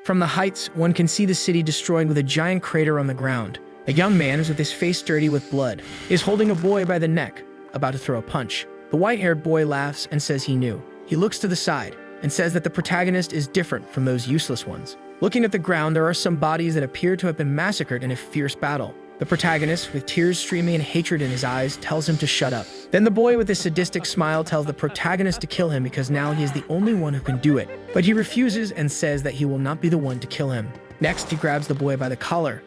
From the heights, one can see the city destroyed with a giant crater on the ground. A young man, with his face dirty with blood, is holding a boy by the neck, about to throw a punch. The white-haired boy laughs and says he knew. He looks to the side and says that the protagonist is different from those useless ones. Looking at the ground, there are some bodies that appear to have been massacred in a fierce battle. The protagonist, with tears streaming and hatred in his eyes, tells him to shut up. Then the boy with a sadistic smile tells the protagonist to kill him because now he is the only one who can do it. But he refuses and says that he will not be the one to kill him. Next, he grabs the boy by the collar,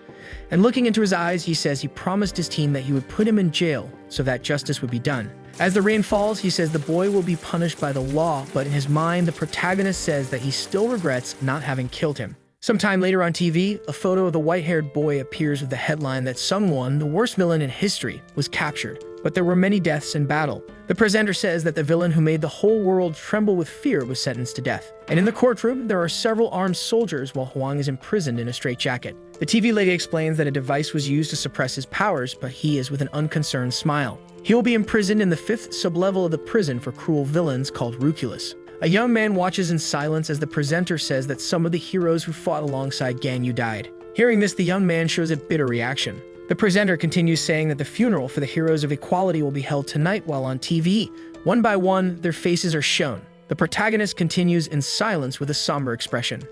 and looking into his eyes, he says he promised his team that he would put him in jail so that justice would be done. As the rain falls, he says the boy will be punished by the law, but in his mind, the protagonist says that he still regrets not having killed him. Sometime later on TV, a photo of the white-haired boy appears with the headline that someone, the worst villain in history, was captured, but there were many deaths in battle. The presenter says that the villain who made the whole world tremble with fear was sentenced to death. And in the courtroom, there are several armed soldiers while Huang is imprisoned in a straitjacket. The TV lady explains that a device was used to suppress his powers, but he is with an unconcerned smile. He will be imprisoned in the 5th sublevel of the prison for cruel villains called Ruculus. A young man watches in silence as the presenter says that some of the heroes who fought alongside Gang Yu died. Hearing this, the young man shows a bitter reaction. The presenter continues saying that the funeral for the heroes of equality will be held tonight while on TV. One by one, their faces are shown. The protagonist continues in silence with a somber expression.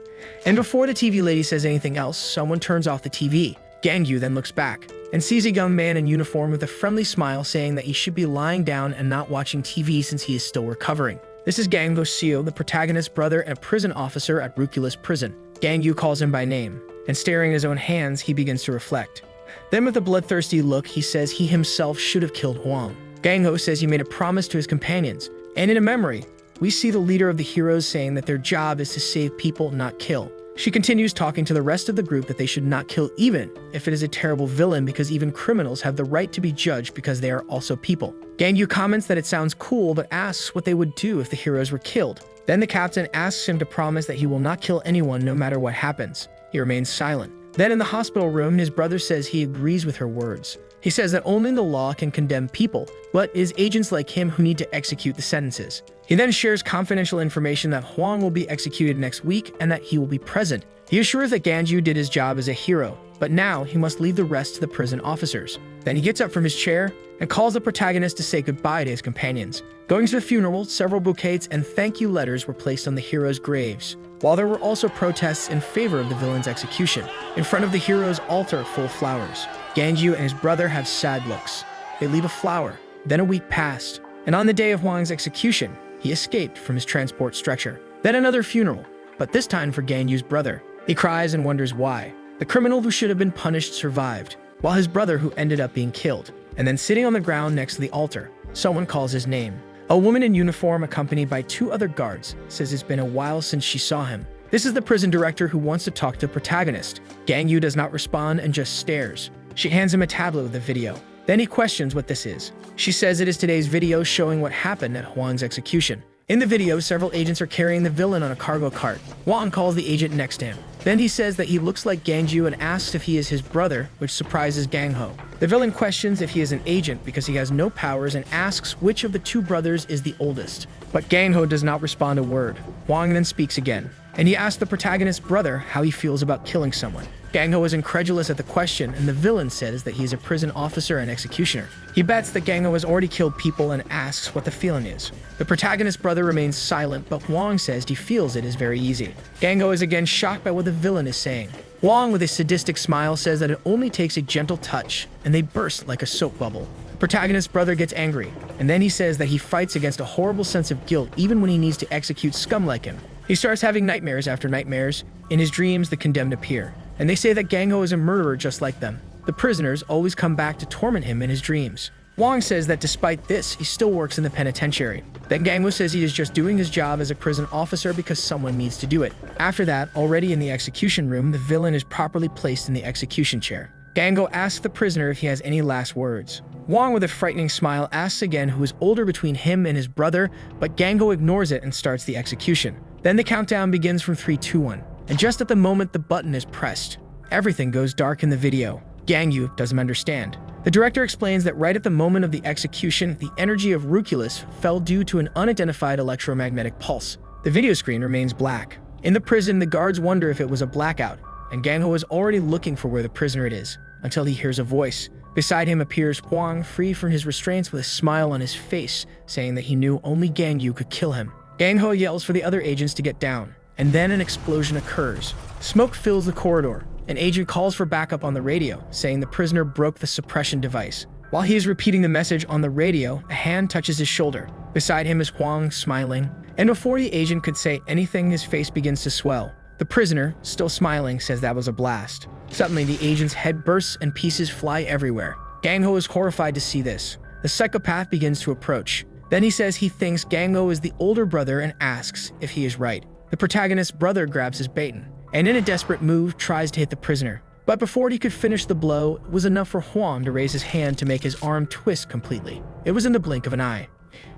And before the TV lady says anything else, someone turns off the TV. Gang Yu then looks back and sees a young man in uniform with a friendly smile saying that he should be lying down and not watching TV since he is still recovering. This is Gang Xiu, the protagonist's brother and a prison officer at Ruculus prison. Gang Yu calls him by name, and staring at his own hands, he begins to reflect. Then with a bloodthirsty look, he says he himself should have killed Huang. Gang Ho says he made a promise to his companions, and in a memory, we see the leader of the heroes saying that their job is to save people, not kill. She continues talking to the rest of the group that they should not kill even if it is a terrible villain because even criminals have the right to be judged because they are also people. Gang Yu comments that it sounds cool but asks what they would do if the heroes were killed. Then the captain asks him to promise that he will not kill anyone no matter what happens. He remains silent. Then in the hospital room, his brother says he agrees with her words. He says that only the law can condemn people, but it is agents like him who need to execute the sentences. He then shares confidential information that Huang will be executed next week and that he will be present. He assures that Gang Yu did his job as a hero, but now he must leave the rest to the prison officers. Then he gets up from his chair and calls the protagonist to say goodbye to his companions. Going to the funeral, several bouquets and thank you letters were placed on the heroes' graves, while there were also protests in favor of the villain's execution. In front of the hero's altar full of flowers, Gang Yu and his brother have sad looks. They leave a flower. Then a week passed, and on the day of Huang's execution, he escaped from his transport stretcher. Then another funeral, but this time for Gang Yu's brother. He cries and wonders why. The criminal who should have been punished survived, while his brother who ended up being killed. And then sitting on the ground next to the altar, someone calls his name. A woman in uniform accompanied by 2 other guards says it's been a while since she saw him. This is the prison director who wants to talk to the protagonist. Gang Yu does not respond and just stares. She hands him a tablet with a video. Then he questions what this is. She says it is today's video showing what happened at Huang's execution. In the video, several agents are carrying the villain on a cargo cart. Huang calls the agent next to him. Then he says that he looks like Gang Yu and asks if he is his brother, which surprises Gang Ho. The villain questions if he is an agent because he has no powers and asks which of the 2 brothers is the oldest. But Gang Ho does not respond a word. Huang then speaks again, and he asks the protagonist's brother how he feels about killing someone. Gang Ho is incredulous at the question, and the villain says that he is a prison officer and executioner. He bets that Gang Ho has already killed people and asks what the feeling is. The protagonist's brother remains silent, but Huang says he feels it is very easy. Gang Ho is again shocked by what the villain is saying. Huang, with a sadistic smile, says that it only takes a gentle touch, and they burst like a soap bubble. The protagonist's brother gets angry, and then he says that he fights against a horrible sense of guilt even when he needs to execute scum like him. He starts having nightmares after nightmares. In his dreams, the condemned appear, and they say that Gang Ho is a murderer just like them. The prisoners always come back to torment him in his dreams. Huang says that despite this, he still works in the penitentiary. Then Gang Ho says he is just doing his job as a prison officer because someone needs to do it. After that, already in the execution room, the villain is properly placed in the execution chair. Gang Ho asks the prisoner if he has any last words. Huang, with a frightening smile, asks again who is older between him and his brother, but Gang Ho ignores it and starts the execution. Then the countdown begins from 3, 2, 1. And just at the moment the button is pressed, everything goes dark in the video. Gang Yu doesn't understand. The director explains that right at the moment of the execution, the energy of Ruculus fell due to an unidentified electromagnetic pulse. The video screen remains black. In the prison, the guards wonder if it was a blackout, and Gang Ho is already looking for where the prisoner it is, until he hears a voice. Beside him appears Huang, free from his restraints with a smile on his face, saying that he knew only Gang Yu could kill him. Gang Ho yells for the other agents to get down, and then an explosion occurs. Smoke fills the corridor. An agent calls for backup on the radio, saying the prisoner broke the suppression device. While he is repeating the message on the radio, a hand touches his shoulder. Beside him is Huang, smiling, and before the agent could say anything, his face begins to swell. The prisoner, still smiling, says that was a blast. Suddenly, the agent's head bursts and pieces fly everywhere. Gang Ho is horrified to see this. The psychopath begins to approach. Then he says he thinks Gang Ho is the older brother and asks if he is right. The protagonist's brother grabs his baton, and in a desperate move, tries to hit the prisoner. But before he could finish the blow, it was enough for Huang to raise his hand to make his arm twist completely. It was in the blink of an eye.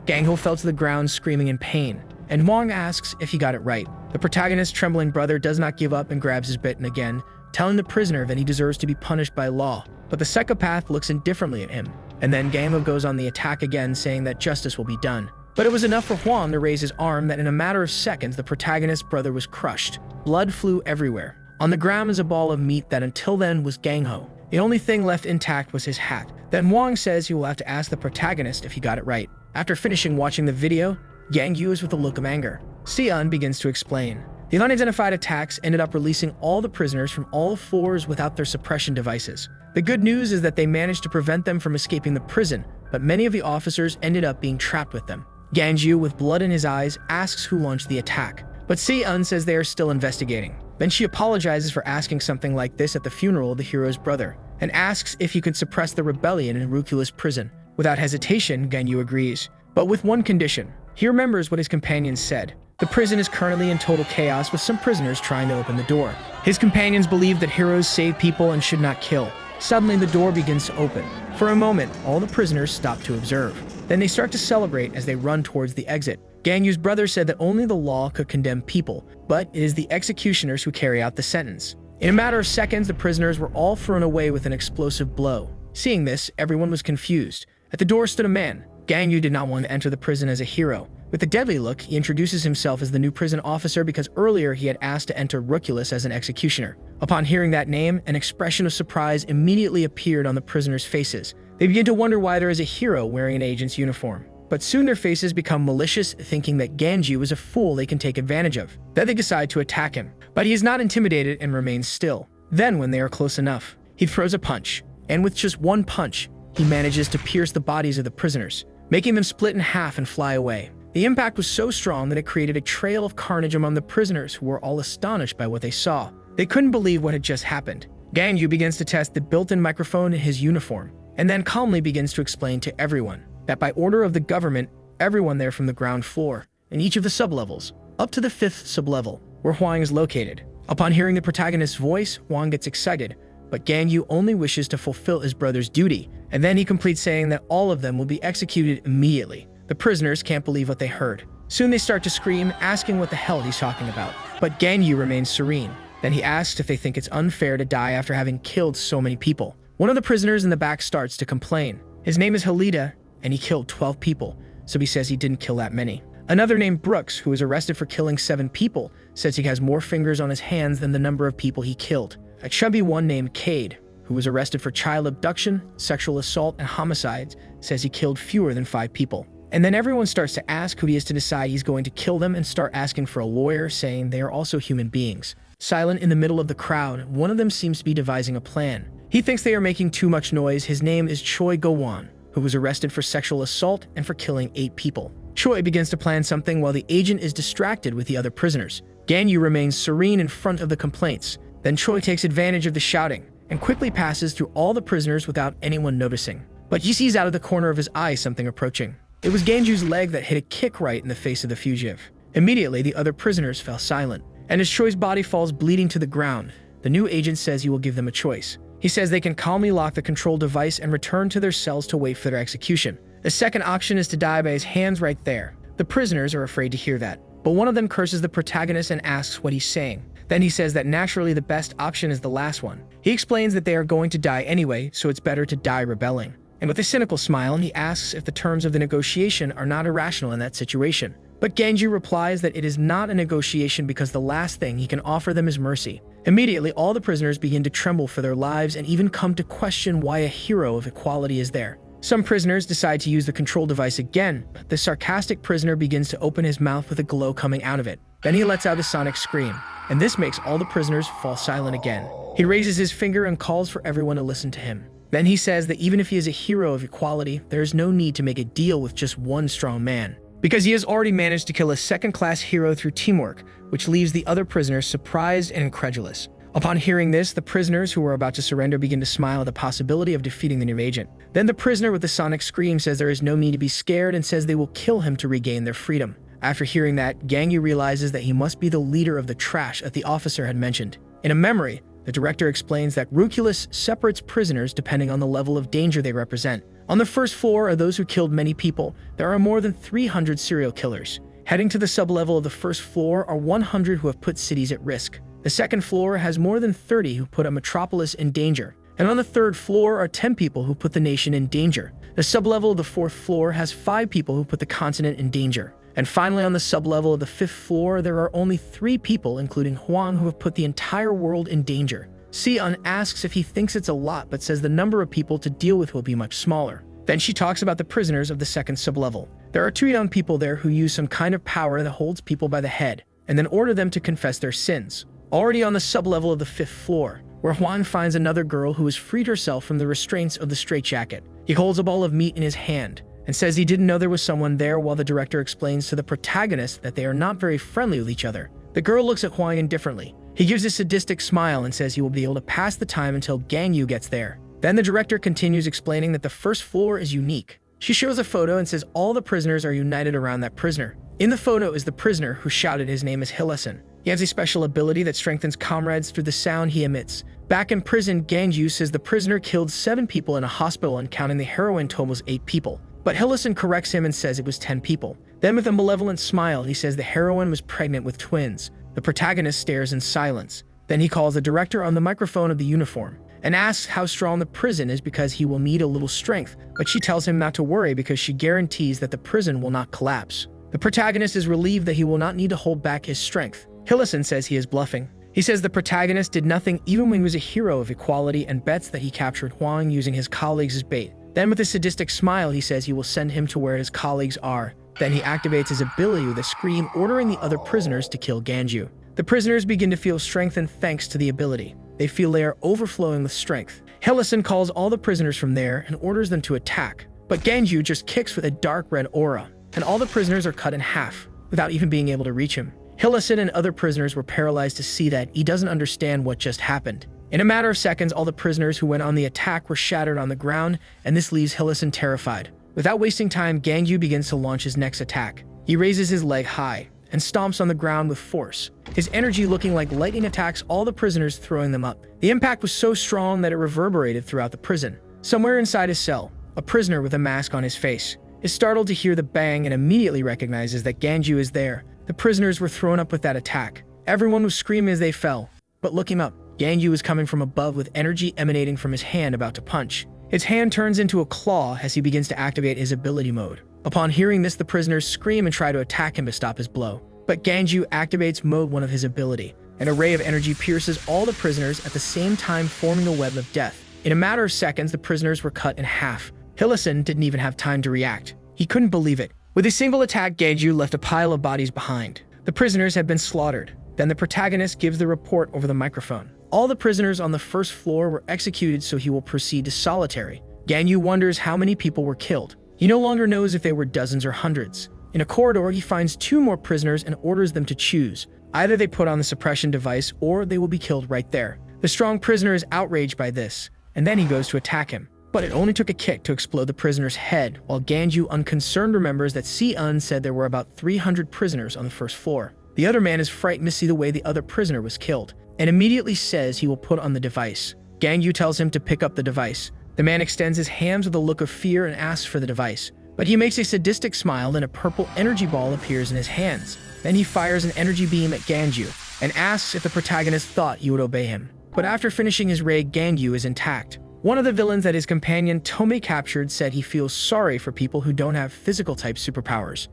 Gang Ho fell to the ground screaming in pain, and Huang asks if he got it right. The protagonist's trembling brother does not give up and grabs his baton again, telling the prisoner that he deserves to be punished by law. But the psychopath looks indifferently at him, and then Gang Ho goes on the attack again, saying that justice will be done. But it was enough for Huang to raise his arm that in a matter of seconds, the protagonist's brother was crushed. Blood flew everywhere. On the ground is a ball of meat that until then was Gang Ho. The only thing left intact was his hat. Then Huang says he will have to ask the protagonist if he got it right. After finishing watching the video, Gang Yu is with a look of anger. Xian begins to explain. The unidentified attacks ended up releasing all the prisoners from all floors without their suppression devices. The good news is that they managed to prevent them from escaping the prison, but many of the officers ended up being trapped with them. Gang Yu, with blood in his eyes, asks who launched the attack, but Xian says they are still investigating. Then she apologizes for asking something like this at the funeral of the hero's brother, and asks if he could suppress the rebellion in Rucula's prison. Without hesitation, Gang Yu agrees, but with one condition. He remembers what his companions said. The prison is currently in total chaos with some prisoners trying to open the door. His companions believe that heroes save people and should not kill. Suddenly, the door begins to open. For a moment, all the prisoners stop to observe. Then they start to celebrate as they run towards the exit. Gang Yu's brother said that only the law could condemn people, but it is the executioners who carry out the sentence. In a matter of seconds, the prisoners were all thrown away with an explosive blow. Seeing this, everyone was confused. At the door stood a man. Gang Yu did not want to enter the prison as a hero. With a deadly look, he introduces himself as the new prison officer because earlier he had asked to enter Ruculus as an executioner. Upon hearing that name, an expression of surprise immediately appeared on the prisoners' faces. They begin to wonder why there is a hero wearing an agent's uniform. But soon their faces become malicious, thinking that Gang Yu is a fool they can take advantage of. Then they decide to attack him. But he is not intimidated and remains still. Then, when they are close enough, he throws a punch. And with just one punch, he manages to pierce the bodies of the prisoners, making them split in half and fly away. The impact was so strong that it created a trail of carnage among the prisoners, who were all astonished by what they saw. They couldn't believe what had just happened. Gang Yu begins to test the built-in microphone in his uniform, and then calmly begins to explain to everyone that by order of the government, everyone there from the ground floor, and each of the sublevels, up to the 5th sublevel, where Huang is located. Upon hearing the protagonist's voice, Huang gets excited, but Gang Yu only wishes to fulfill his brother's duty, and then he completes saying that all of them will be executed immediately. The prisoners can't believe what they heard. Soon they start to scream, asking what the hell he's talking about. But Gang Yu remains serene. Then he asks if they think it's unfair to die after having killed so many people. One of the prisoners in the back starts to complain. His name is Halida, and he killed 12 people, so he says he didn't kill that many. Another named Brooks, who was arrested for killing 7 people, says he has more fingers on his hands than the number of people he killed. A chubby one named Cade, who was arrested for child abduction, sexual assault, and homicides, says he killed fewer than 5 people. And then everyone starts to ask who he is to decide he's going to kill them and start asking for a lawyer, saying they are also human beings. Silent in the middle of the crowd, one of them seems to be devising a plan. He thinks they are making too much noise. His name is Choi Go-won, who was arrested for sexual assault and for killing 8 people. Choi begins to plan something while the agent is distracted with the other prisoners. Gang Yu remains serene in front of the complaints. Then Choi takes advantage of the shouting and quickly passes through all the prisoners without anyone noticing. But he sees out of the corner of his eye something approaching. It was Gang Yu's leg that hit a kick right in the face of the fugitive. Immediately, the other prisoners fell silent, and as Choi's body falls bleeding to the ground, the new agent says he will give them a choice. He says they can calmly lock the control device and return to their cells to wait for their execution. The second option is to die by his hands right there. The prisoners are afraid to hear that, but one of them curses the protagonist and asks what he's saying. Then he says that naturally the best option is the last one. He explains that they are going to die anyway, so it's better to die rebelling. And with a cynical smile, he asks if the terms of the negotiation are not irrational in that situation. But Ganju replies that it is not a negotiation because the last thing he can offer them is mercy. Immediately, all the prisoners begin to tremble for their lives and even come to question why a hero of equality is there. Some prisoners decide to use the control device again. The sarcastic prisoner begins to open his mouth with a glow coming out of it. Then he lets out a sonic scream, and this makes all the prisoners fall silent again. He raises his finger and calls for everyone to listen to him. Then he says that even if he is a hero of equality, there is no need to make a deal with just one strong man, because he has already managed to kill a second-class hero through teamwork, which leaves the other prisoners surprised and incredulous. Upon hearing this, the prisoners who were about to surrender begin to smile at the possibility of defeating the new agent. Then the prisoner with the sonic scream says there is no need to be scared and says they will kill him to regain their freedom. After hearing that, Ganyu realizes that he must be the leader of the trash that the officer had mentioned. In a memory, the director explains that Ruculus separates prisoners depending on the level of danger they represent. On the first floor are those who killed many people. There are more than 300 serial killers. Heading to the sublevel of the first floor are 100 who have put cities at risk. The second floor has more than 30 who put a metropolis in danger. And on the third floor are 10 people who put the nation in danger. The sublevel of the fourth floor has 5 people who put the continent in danger. And finally, on the sublevel of the fifth floor, there are only 3 people, including Huang, who have put the entire world in danger. Si-un asks if he thinks it's a lot, but says the number of people to deal with will be much smaller. Then she talks about the prisoners of the second sublevel. There are 2 young people there who use some kind of power that holds people by the head, and then order them to confess their sins. Already on the sublevel of the 5th floor, where Huan finds another girl who has freed herself from the restraints of the straitjacket. He holds a ball of meat in his hand and says he didn't know there was someone there, while the director explains to the protagonist that they are not very friendly with each other. The girl looks at Huang indifferently. He gives a sadistic smile and says he will be able to pass the time until Ganyu gets there. Then the director continues explaining that the first floor is unique. She shows a photo and says all the prisoners are united around that prisoner. In the photo is the prisoner who shouted his name is Hillason. He has a special ability that strengthens comrades through the sound he emits. Back in prison, Ganju says the prisoner killed 7 people in a hospital and counting the heroine totals 8 people. But Hillason corrects him and says it was 10 people. Then with a malevolent smile, he says the heroine was pregnant with twins. The protagonist stares in silence. Then he calls the director on the microphone of the uniform and asks how strong the prison is because he will need a little strength, but she tells him not to worry because she guarantees that the prison will not collapse. The protagonist is relieved that he will not need to hold back his strength. Hillason says he is bluffing. He says the protagonist did nothing even when he was a hero of equality and bets that he captured Huang using his colleagues as bait. Then with a sadistic smile, he says he will send him to where his colleagues are. Then he activates his ability with a scream, ordering the other prisoners to kill Ganju. The prisoners begin to feel strengthened thanks to the ability. They feel they are overflowing with strength. Hillason calls all the prisoners from there and orders them to attack. But Ganju just kicks with a dark red aura, and all the prisoners are cut in half without even being able to reach him. Hillason and other prisoners were paralyzed to see that he doesn't understand what just happened. In a matter of seconds, all the prisoners who went on the attack were shattered on the ground, and this leaves Hillason terrified. Without wasting time, Ganyu begins to launch his next attack. He raises his leg high and stomps on the ground with force. His energy looking like lightning attacks all the prisoners, throwing them up. The impact was so strong that it reverberated throughout the prison. Somewhere inside his cell, a prisoner with a mask on his face is startled to hear the bang and immediately recognizes that Ganju is there. The prisoners were thrown up with that attack. Everyone was screaming as they fell. But looking up, Ganyu is coming from above with energy emanating from his hand about to punch. His hand turns into a claw as he begins to activate his ability mode. Upon hearing this, the prisoners scream and try to attack him to stop his blow. But Ganju activates mode 1 of his ability. An array of energy pierces all the prisoners at the same time, forming a web of death. In a matter of seconds, the prisoners were cut in half. Hillason didn't even have time to react. He couldn't believe it. With a single attack, Ganju left a pile of bodies behind. The prisoners had been slaughtered. Then the protagonist gives the report over the microphone. All the prisoners on the first floor were executed, so he will proceed to solitary. Ganyu wonders how many people were killed. He no longer knows if they were dozens or hundreds. In a corridor, he finds 2 more prisoners and orders them to choose. Either they put on the suppression device or they will be killed right there. The strong prisoner is outraged by this, and then he goes to attack him. But it only took a kick to explode the prisoner's head, while Ganju, unconcerned, remembers that Si-un said there were about 300 prisoners on the first floor. The other man is frightened to see the way the other prisoner was killed, and immediately says he will put on the device. Ganyu tells him to pick up the device. The man extends his hands with a look of fear and asks for the device. But he makes a sadistic smile and a purple energy ball appears in his hands. Then he fires an energy beam at Ganju and asks if the protagonist thought he would obey him. But after finishing his raid, Ganyu is intact. One of the villains that his companion Tomei captured said he feels sorry for people who don't have physical type superpowers.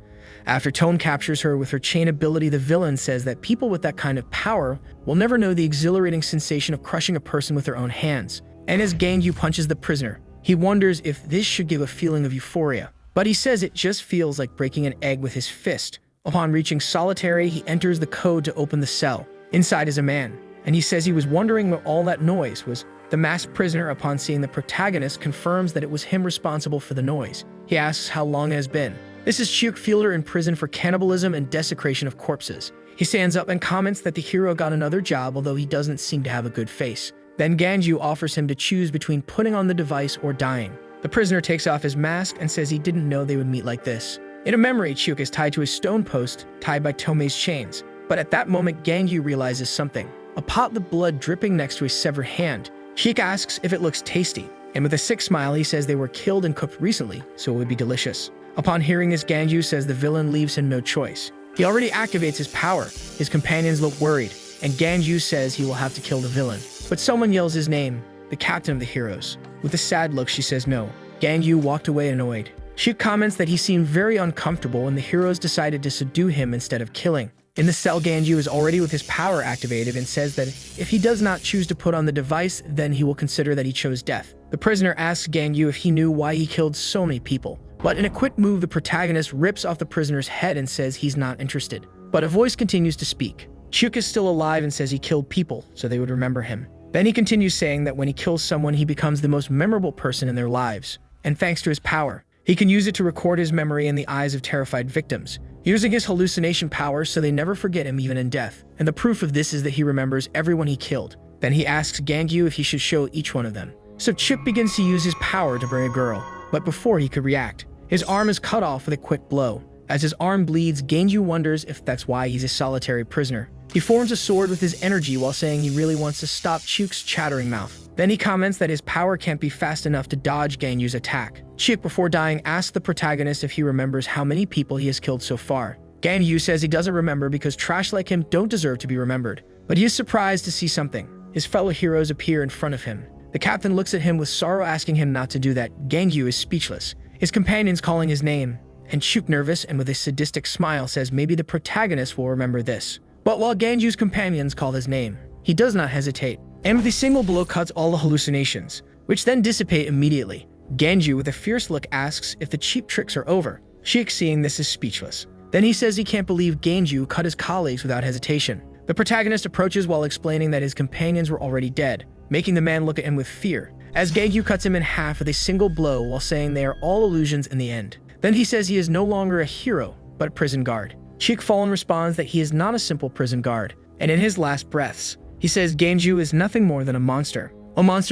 After Tone captures her with her chain ability, the villain says that people with that kind of power will never know the exhilarating sensation of crushing a person with their own hands. And as Gangyu punches the prisoner, he wonders if this should give a feeling of euphoria. But he says it just feels like breaking an egg with his fist. Upon reaching solitary, he enters the code to open the cell. Inside is a man, and he says he was wondering what all that noise was. The masked prisoner, upon seeing the protagonist, confirms that it was him responsible for the noise. He asks how long it has been. This is Chiok Fielder in prison for cannibalism and desecration of corpses. He stands up and comments that the hero got another job, although he doesn't seem to have a good face. Then Ganju offers him to choose between putting on the device or dying. The prisoner takes off his mask and says he didn't know they would meet like this. In a memory, Chiok is tied to his stone post, tied by Tomei's chains. But at that moment, Gangyu realizes something. A pot with blood dripping next to his severed hand. Chiok asks if it looks tasty, and with a sick smile, he says they were killed and cooked recently, so it would be delicious. Upon hearing this, Gangyu says the villain leaves him no choice. He already activates his power. His companions look worried, and Gangyu says he will have to kill the villain. But someone yells his name, the captain of the heroes. With a sad look, she says no. Gangyu walked away annoyed. She comments that he seemed very uncomfortable and the heroes decided to subdue him instead of killing. In the cell, Gangyu is already with his power activated and says that if he does not choose to put on the device, then he will consider that he chose death. The prisoner asks Gangyu if he knew why he killed so many people. But in a quick move, the protagonist rips off the prisoner's head and says he's not interested. But a voice continues to speak. Chiok is still alive and says he killed people, so they would remember him. Then he continues saying that when he kills someone, he becomes the most memorable person in their lives. And thanks to his power, he can use it to record his memory in the eyes of terrified victims, using his hallucination powers so they never forget him even in death. And the proof of this is that he remembers everyone he killed. Then he asks Gangyu if he should show each one of them. So Chiok begins to use his power to bring a girl, but before he could react, his arm is cut off with a quick blow. As his arm bleeds, Gangyu wonders if that's why he's a solitary prisoner. He forms a sword with his energy while saying he really wants to stop Chiok's chattering mouth. Then he comments that his power can't be fast enough to dodge Gangyu's attack. Chiok, before dying, asks the protagonist if he remembers how many people he has killed so far. Gangyu says he doesn't remember because trash like him don't deserve to be remembered. But he is surprised to see something. His fellow heroes appear in front of him. The captain looks at him with sorrow, asking him not to do that. Gangyu is speechless. His companions calling his name, and Chiok, nervous and with a sadistic smile, says maybe the protagonist will remember this. But while Ganju's companions call his name, he does not hesitate, and with a single blow cuts all the hallucinations, which then dissipate immediately. Ganju, with a fierce look, asks if the cheap tricks are over. Chiok, seeing this, is speechless. Then he says he can't believe Ganju cut his colleagues without hesitation. The protagonist approaches while explaining that his companions were already dead, making the man look at him with fear, as Gangyu cuts him in half with a single blow while saying they are all illusions in the end. Then he says he is no longer a hero, but a prison guard. Chiok Fallen responds that he is not a simple prison guard, and in his last breaths, he says Ganju is nothing more than a monster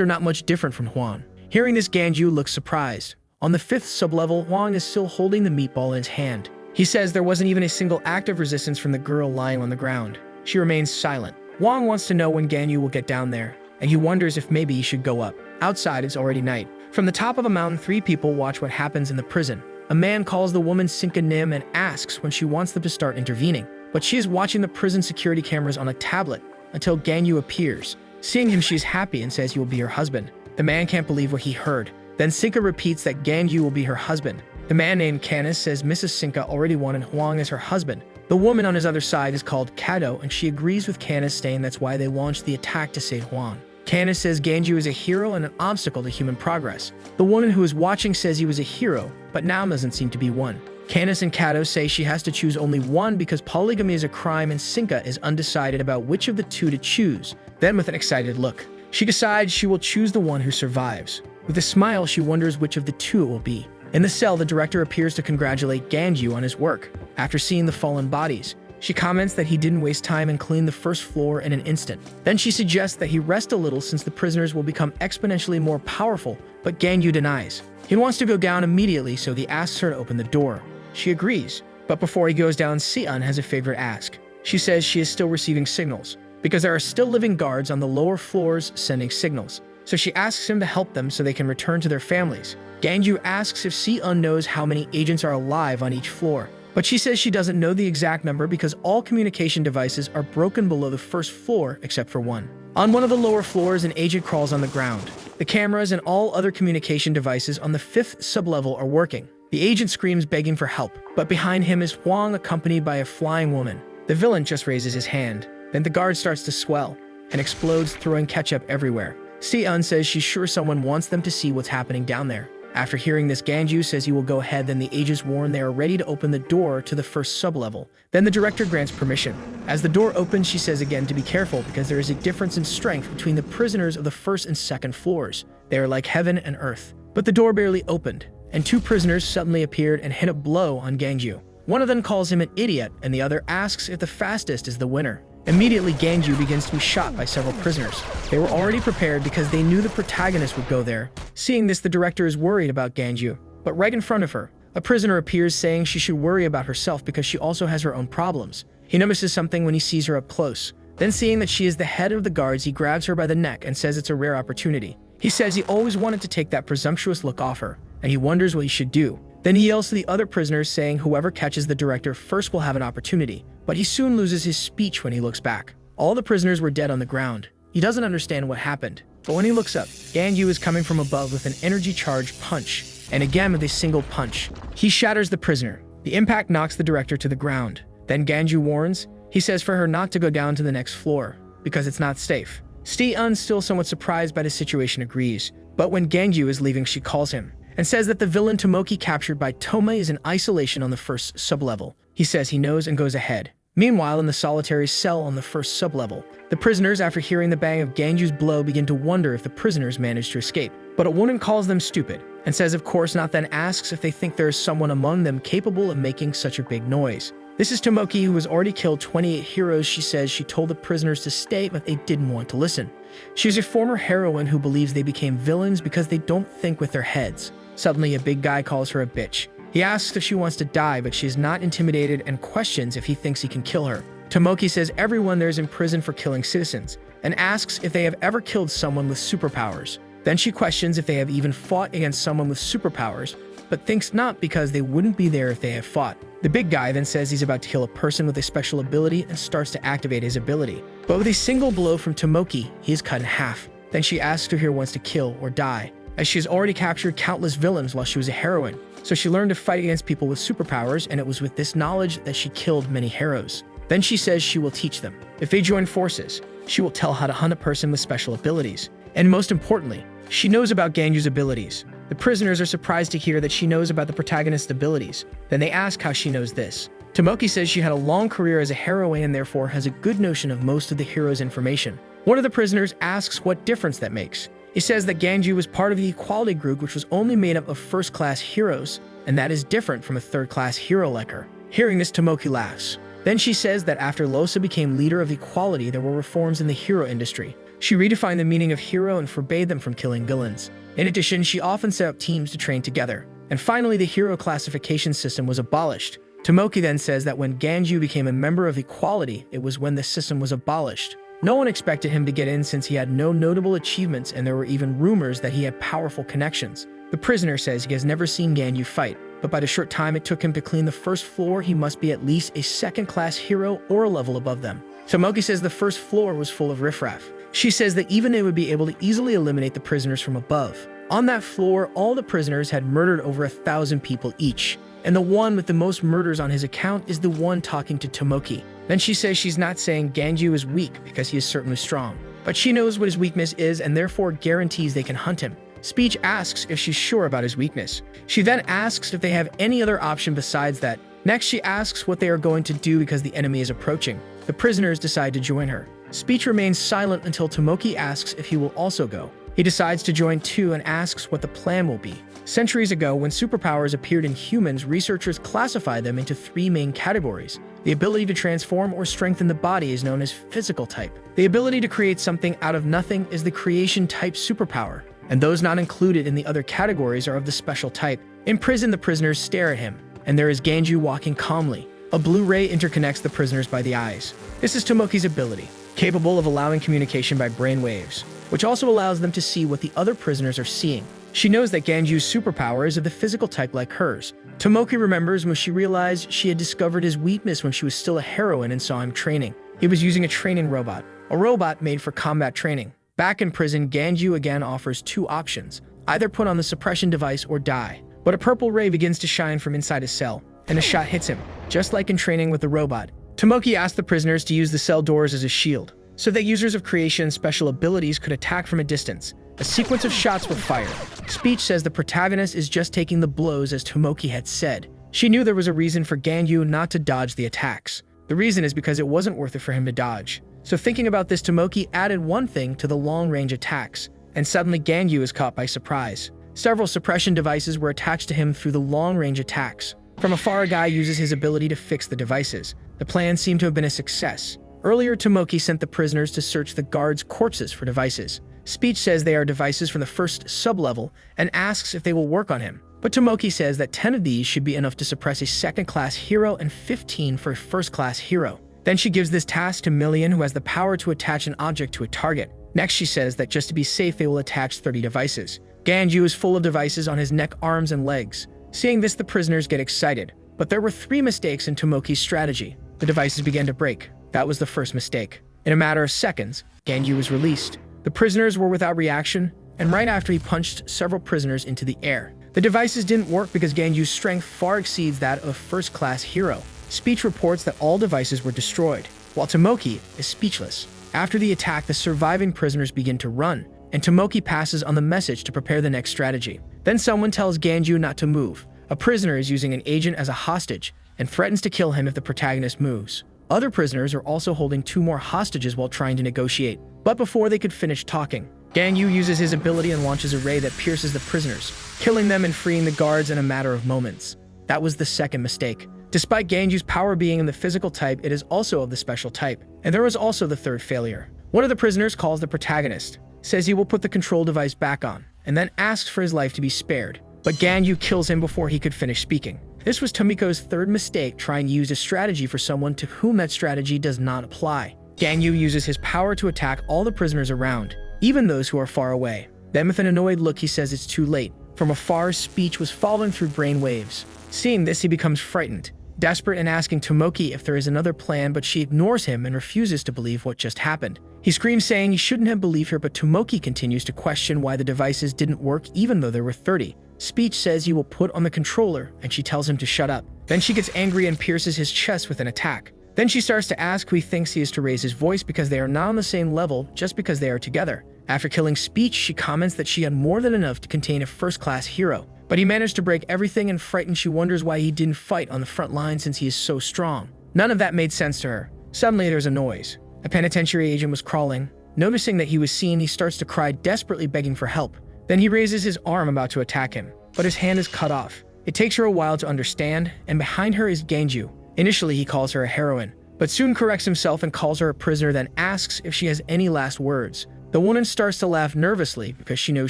not much different from Huang. Hearing this, Ganju looks surprised. On the 5th sublevel, Huang is still holding the meatball in his hand. He says there wasn't even a single act of resistance from the girl lying on the ground. She remains silent. Huang wants to know when Ganyu will get down there, and he wonders if maybe he should go up. Outside, it's already night. From the top of a mountain, 3 people watch what happens in the prison. A man calls the woman Sinka Nim and asks when she wants them to start intervening. But she is watching the prison security cameras on a tablet until Ganyu appears. Seeing him, she is happy and says he will be her husband. The man can't believe what he heard. Then Sinka repeats that Ganyu will be her husband. The man named Canis says Mrs. Sinka already wanted Huang as her husband. The woman on his other side is called Kado, and she agrees with Canis, saying that's why they launched the attack to save Huang. Canis says Ganju is a hero and an obstacle to human progress. The woman who is watching says he was a hero, but now doesn't seem to be one. Canis and Kado say she has to choose only one because polygamy is a crime, and Sinka is undecided about which of the two to choose. Then, with an excited look, she decides she will choose the one who survives. With a smile, she wonders which of the two it will be. In the cell, the director appears to congratulate Ganju on his work. After seeing the fallen bodies, she comments that he didn't waste time and cleaned the first floor in an instant. Then she suggests that he rest a little since the prisoners will become exponentially more powerful, but Ganyu denies. He wants to go down immediately, so he asks her to open the door. She agrees, but before he goes down, Si-un has a favorite ask. She says she is still receiving signals, because there are still living guards on the lower floors sending signals. So she asks him to help them so they can return to their families. Ganju asks if Si-un knows how many agents are alive on each floor, but she says she doesn't know the exact number because all communication devices are broken below the first floor except for one. On one of the lower floors, an agent crawls on the ground. The cameras and all other communication devices on the 5th sublevel are working. The agent screams, begging for help, but behind him is Huang, accompanied by a flying woman. The villain just raises his hand. Then the guard starts to swell and explodes, throwing ketchup everywhere. Si-eun says she's sure someone wants them to see what's happening down there. After hearing this, Ganju says he will go ahead. Then the agents warn they are ready to open the door to the first sublevel. Then the director grants permission. As the door opens, she says again to be careful because there is a difference in strength between the prisoners of the first and second floors. They are like heaven and earth. But the door barely opened, and two prisoners suddenly appeared and hit a blow on Ganju. One of them calls him an idiot, and the other asks if the fastest is the winner. Immediately, Ganju begins to be shot by several prisoners. They were already prepared because they knew the protagonist would go there. Seeing this, the director is worried about Ganju. But right in front of her, a prisoner appears saying she should worry about herself because she also has her own problems. He notices something when he sees her up close. Then seeing that she is the head of the guards, he grabs her by the neck and says it's a rare opportunity. He says he always wanted to take that presumptuous look off her, and he wonders what he should do. Then he yells to the other prisoners, saying whoever catches the director first will have an opportunity. But he soon loses his speech when he looks back. All the prisoners were dead on the ground. He doesn't understand what happened. But when he looks up, Ganju is coming from above with an energy-charged punch, and again with a single punch. He shatters the prisoner. The impact knocks the director to the ground. Then Ganju warns. He says for her not to go down to the next floor, because it's not safe. Si-eun, still somewhat surprised by the situation, agrees. But when Ganju is leaving, she calls him and says that the villain Tomoki captured by Toma is in isolation on the first sublevel. He says he knows and goes ahead. Meanwhile, in the solitary cell on the first sublevel, the prisoners, after hearing the bang of Ganju's blow, begin to wonder if the prisoners managed to escape. But a woman calls them stupid and says of course not, then asks if they think there is someone among them capable of making such a big noise. This is Tomoki, who has already killed 28 heroes. She says she told the prisoners to stay, but they didn't want to listen. She's a former heroine who believes they became villains because they don't think with their heads. Suddenly, a big guy calls her a bitch. He asks if she wants to die, but she is not intimidated and questions if he thinks he can kill her. Tomoki says everyone there is in prison for killing citizens, and asks if they have ever killed someone with superpowers. Then she questions if they have even fought against someone with superpowers, but thinks not because they wouldn't be there if they have fought. The big guy then says he's about to kill a person with a special ability and starts to activate his ability. But with a single blow from Tomoki, he is cut in half. Then she asks who here wants to kill or die, as she has already captured countless villains while she was a heroine. So she learned to fight against people with superpowers, and it was with this knowledge that she killed many heroes. Then she says she will teach them. If they join forces, she will tell how to hunt a person with special abilities. And most importantly, she knows about Ganju's abilities. The prisoners are surprised to hear that she knows about the protagonist's abilities. Then they ask how she knows this. Tomoki says she had a long career as a heroine and therefore has a good notion of most of the hero's information. One of the prisoners asks what difference that makes. He says that Ganju was part of the Equality Group, which was only made up of first-class heroes, and that is different from a third-class hero like her. Hearing this, Tomoki laughs. Then she says that after Losa became leader of Equality, there were reforms in the hero industry. She redefined the meaning of hero and forbade them from killing villains. In addition, she often set up teams to train together. And finally, the hero classification system was abolished. Tomoki then says that when Ganju became a member of Equality, it was when the system was abolished. No one expected him to get in since he had no notable achievements, and there were even rumors that he had powerful connections. The prisoner says he has never seen Ganju fight, but by the short time it took him to clean the first floor, he must be at least a second-class hero or a level above them. Tomoki says the first floor was full of riffraff. She says that even they would be able to easily eliminate the prisoners from above. On that floor, all the prisoners had murdered over 1,000 people each, and the one with the most murders on his account is the one talking to Tomoki. Then she says she's not saying Ganju is weak because he is certainly strong, but she knows what his weakness is and therefore guarantees they can hunt him. Speech asks if she's sure about his weakness. She then asks if they have any other option besides that. Next, she asks what they are going to do because the enemy is approaching. The prisoners decide to join her. Speech remains silent until Tomoki asks if he will also go. He decides to join too and asks what the plan will be. Centuries ago, when superpowers appeared in humans, researchers classified them into 3 main categories. The ability to transform or strengthen the body is known as physical type. The ability to create something out of nothing is the creation type superpower, and those not included in the other categories are of the special type. In prison, the prisoners stare at him, and there is Ganju walking calmly. A blue ray interconnects the prisoners by the eyes. This is Tomoki's ability, capable of allowing communication by brain waves, which also allows them to see what the other prisoners are seeing. She knows that Ganju's superpower is of the physical type like hers. Tomoki remembers when she realized she had discovered his weakness when she was still a heroine and saw him training. He was using a training robot, a robot made for combat training. Back in prison, Ganju again offers 2 options: either put on the suppression device or die. but a purple ray begins to shine from inside his cell, and a shot hits him, just like in training with the robot. Tomoki asked the prisoners to use the cell doors as a shield, so that users of creation and special abilities could attack from a distance. A sequence of shots were fired. Speech says the protagonist is just taking the blows as Tomoki had said. She knew there was a reason for Ganyu not to dodge the attacks. The reason is because it wasn't worth it for him to dodge. So thinking about this, Tomoki added one thing to the long-range attacks, and suddenly Ganyu is caught by surprise. Several suppression devices were attached to him through the long-range attacks. From afar, a guy uses his ability to fix the devices. The plan seemed to have been a success. Earlier, Tomoki sent the prisoners to search the guards' corpses for devices. Speech says they are devices from the first sub-level and asks if they will work on him. But Tomoki says that 10 of these should be enough to suppress a second-class hero and 15 for a first-class hero. Then she gives this task to Million, who has the power to attach an object to a target. Next, she says that just to be safe, they will attach 30 devices. Ganyu is full of devices on his neck, arms, and legs. Seeing this, the prisoners get excited. But there were 3 mistakes in Tomoki's strategy. The devices began to break. That was the first mistake. In a matter of seconds, Ganyu was released. The prisoners were without reaction, and right after he punched several prisoners into the air. The devices didn't work because Ganyu's strength far exceeds that of a first-class hero. Speech reports that all devices were destroyed, while Tomoki is speechless. After the attack, the surviving prisoners begin to run, and Tomoki passes on the message to prepare the next strategy. Then someone tells Ganyu not to move. A prisoner is using an agent as a hostage and threatens to kill him if the protagonist moves. Other prisoners are also holding 2 more hostages while trying to negotiate. But before they could finish talking, Ganyu uses his ability and launches a ray that pierces the prisoners, killing them and freeing the guards in a matter of moments. That was the second mistake. Despite Ganyu's power being in the physical type, it is also of the special type. And there was also the third failure. One of the prisoners calls the protagonist, says he will put the control device back on, and then asks for his life to be spared. But Ganyu kills him before he could finish speaking. This was Tomiko's third mistake, trying to use a strategy for someone to whom that strategy does not apply. Ganyu uses his power to attack all the prisoners around, even those who are far away. Then with an annoyed look, he says it's too late. From afar, Speech was following through brain waves. Seeing this, he becomes frightened, desperate, and asking Tomoki if there is another plan, but she ignores him and refuses to believe what just happened. He screams saying he shouldn't have believed her, but Tomoki continues to question why the devices didn't work even though there were 30. Speech says he will put on the controller, and she tells him to shut up. Then she gets angry and pierces his chest with an attack. Then she starts to ask who he thinks he is to raise his voice because they are not on the same level just because they are together. After killing Speech, she comments that she had more than enough to contain a first-class hero. But he managed to break everything, and frightened, she wonders why he didn't fight on the front line since he is so strong. None of that made sense to her. Suddenly there's a noise. A penitentiary agent was crawling. Noticing that he was seen, he starts to cry, desperately begging for help. Then he raises his arm about to attack him, but his hand is cut off. It takes her a while to understand, and behind her is Ganyu. Initially, he calls her a heroine, but soon corrects himself and calls her a prisoner, then asks if she has any last words. The woman starts to laugh nervously because she knows